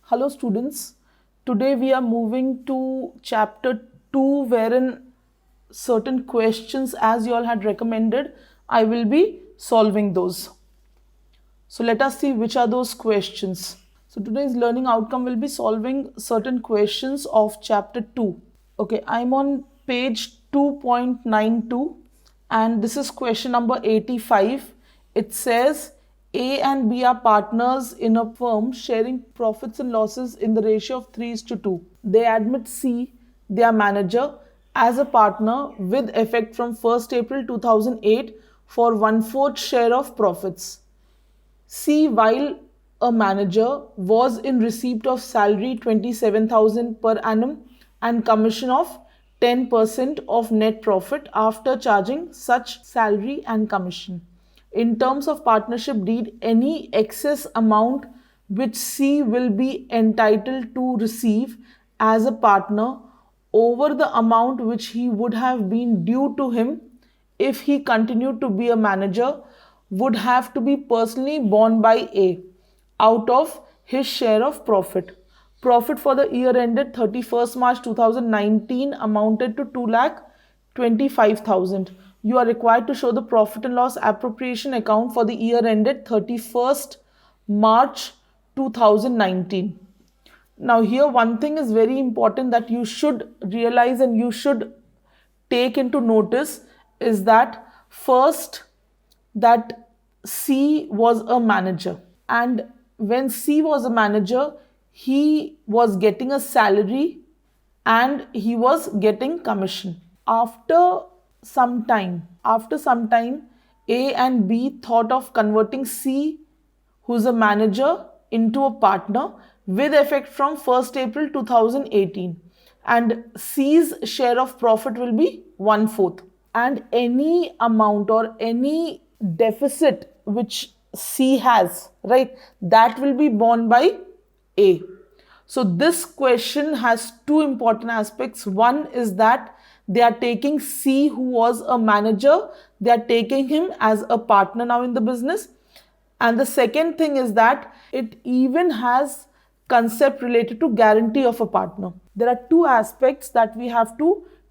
Hello students, today we are moving to chapter 2 wherein certain questions as you all had recommended, I will be solving those. So let us see which are those questions. So today's learning outcome will be solving certain questions of chapter 2. Okay, I'm on page 2.92 and this is question number 85. It says A and B are partners in a firm sharing profits and losses in the ratio of 3:2. They admit C, their manager, as a partner with effect from 1st April 2008 for 1/4 share of profits. C, while a manager, was in receipt of salary 27,000 per annum and commission of 10% of net profit after charging such salary and commission. In terms of partnership deed, any excess amount which C will be entitled to receive as a partner over the amount which he would have been due to him if he continued to be a manager would have to be personally borne by A out of his share of profit. Profit for the year ended 31st March 2019 amounted to 2,25,000. You are required to show the profit and loss appropriation account for the year ended 31st March 2019. Now here one thing is very important that you should realize and you should take into notice is that first that C was a manager, and when C was a manager he was getting a salary and he was getting commission. After some time A and B thought of converting C, who's a manager, into a partner with effect from 1st April 2018, and C's share of profit will be 1/4, and any amount or any deficit which C has, right, that will be borne by A. So this question has two important aspects. One is that they are taking C, who was a manager, they are taking him as a partner now in the business. And the second thing is that it even has concept related to guarantee of a partner. There are two aspects that we have to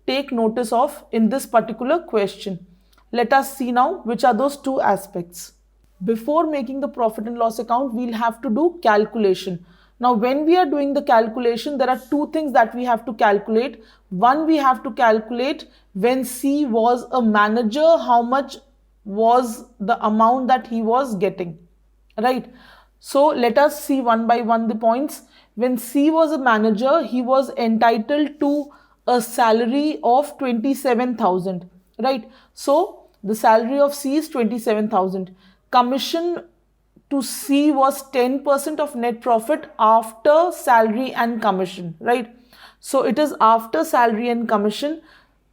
take notice of in this particular question. Let us see now which are those two aspects. Before making the profit and loss account, we'll have to do calculation. Now, when we are doing the calculation, there are two things that we have to calculate. One, we have to calculate when C was a manager, how much was the amount that he was getting, right? So let us see one by one the points. When C was a manager, he was entitled to a salary of 27,000, right? So the salary of C is 27,000. Commission to C was 10% of net profit after salary and commission, right? So it is after salary and commission.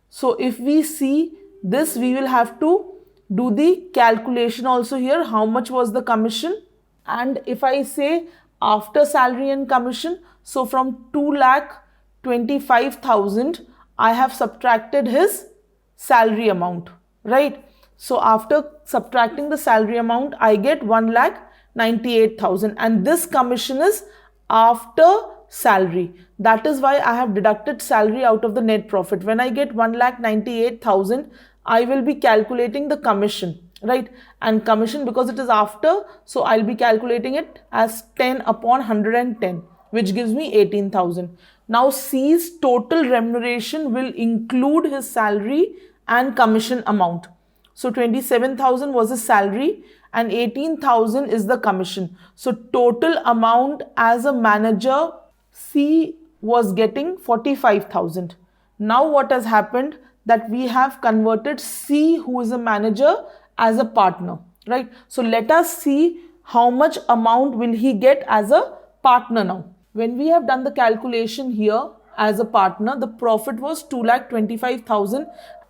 So if we see this, we will have to do the calculation also here. How much was the commission? And if I say after salary and commission, so from 2,25,000, I have subtracted his salary amount, right? So after subtracting the salary amount, I get 1,98,000, and this commission is after salary. That is why I have deducted salary out of the net profit. When I get 1,98,000, I will be calculating the commission, right? And commission, because it is after, so I'll be calculating it as 10 upon 110, which gives me 18,000. Now C's total remuneration will include his salary and commission amount. So 27,000 was his salary and 18,000 is the commission. So total amount as a manager, C was getting 45,000. Now what has happened, that we have converted C, who is a manager, as a partner, right? So let us see how much amount will he get as a partner now. When we have done the calculation here as a partner, the profit was 2,25,000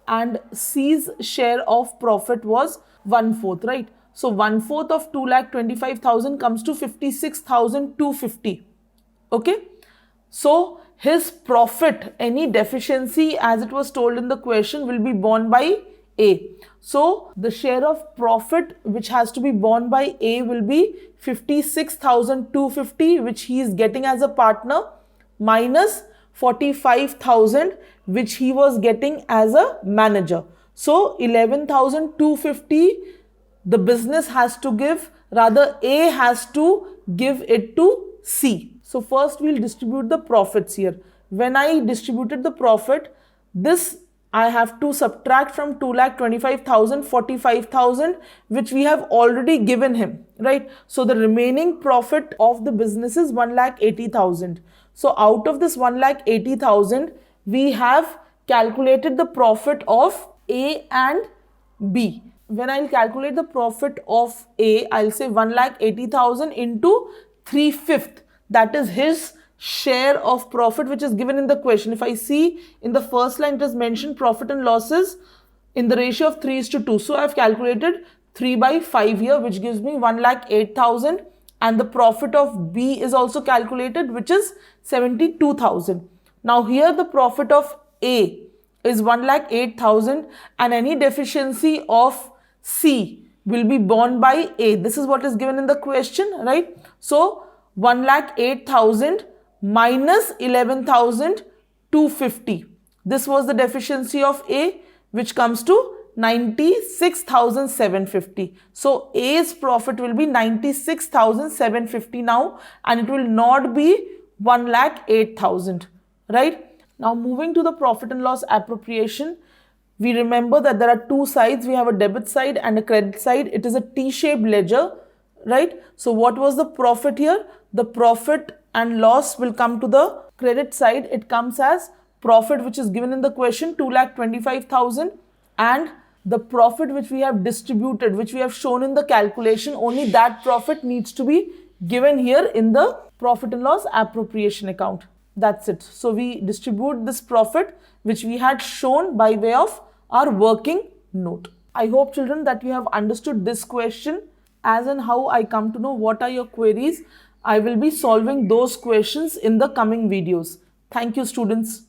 and C's share of profit was 1/4, right? So 1/4 of 2,25,000 comes to 56,250. Okay. So his profit, any deficiency as it was told in the question, will be borne by A. So the share of profit which has to be borne by A will be 56,250, which he is getting as a partner, minus 45,000 which he was getting as a manager. So 11,250 the business has to give, rather A has to give it to C. So first we'll distribute the profits here. When I distributed the profit, this I have to subtract from 2,25,000 45,000 which we have already given him, right? So the remaining profit of the business is 1,80,000. So out of this 1,80,000, we have calculated the profit of A and B. When I'll calculate the profit of A, I'll say 1,80,000 into 3/5. That is his share of profit which is given in the question. If I see in the first line, it is mentioned profit and losses in the ratio of 3:2. So I've calculated 3/5 here, which gives me 1,08,000, and the profit of B is also calculated, which is 72,000. Now here the profit of A is 1,08,000 and any deficiency of C will be borne by A. This is what is given in the question, right? So 1,08,000 minus 11,250. This was the deficiency of A, which comes to 96,750. So A's profit will be 96,750 now, and it will not be 1,08,000, right? Now moving to the profit and loss appropriation, we remember that there are two sides. We have a debit side and a credit side. It is a T-shaped ledger, right? So what was the profit here? The profit and loss will come to the credit side. It comes as profit which is given in the question, 2,25,000, and the profit which we have distributed, which we have shown in the calculation, only that profit needs to be given here in the profit and loss appropriation account. That's it. So we distribute this profit which we had shown by way of our working note. I hope, children, that you have understood this question. As and how I come to know what are your queries, I will be solving those questions in the coming videos. Thank you, students.